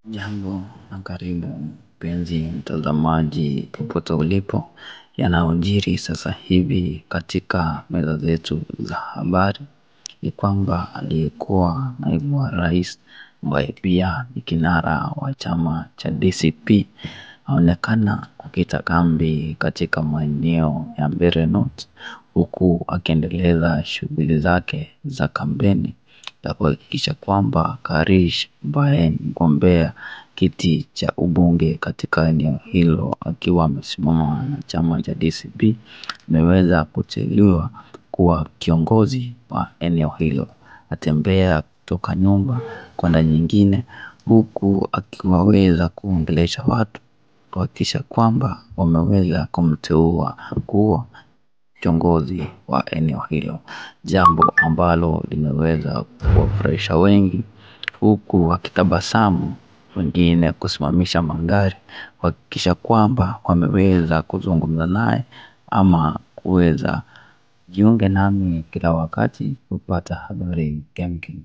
Jambo na karibu mpenzi mtazamaji popote ulipo, yanayojiri sasa hivi katika meza zetu za habari ni kwamba aliyekuwa naibu wa rais ambaye pia ni kinara wa chama cha DCP aonekana kukita kambi katika maeneo ya Mbeere North, huku akiendeleza shughuli zake za kampeni na kuhakikisha kwamba Karish ambaye ni mgombea kiti cha ubunge katika eneo hilo akiwa amesimama na chama cha DCP ameweza kuteuliwa kuwa kiongozi wa eneo hilo. Atembea kutoka nyumba kwenda nyingine, huku akiwaweza kuongelesha watu kuhakikisha kwamba wameweza kumteua kuwa kiongozi wa eneo hilo, jambo ambalo limeweza kuwafurahisha wengi, huku wakitabasamu, wengine kusimamisha magari kuhakikisha kwamba wameweza kuzungumza naye ama kuweza. Jiunge nami kila wakati kupata habari kemkem.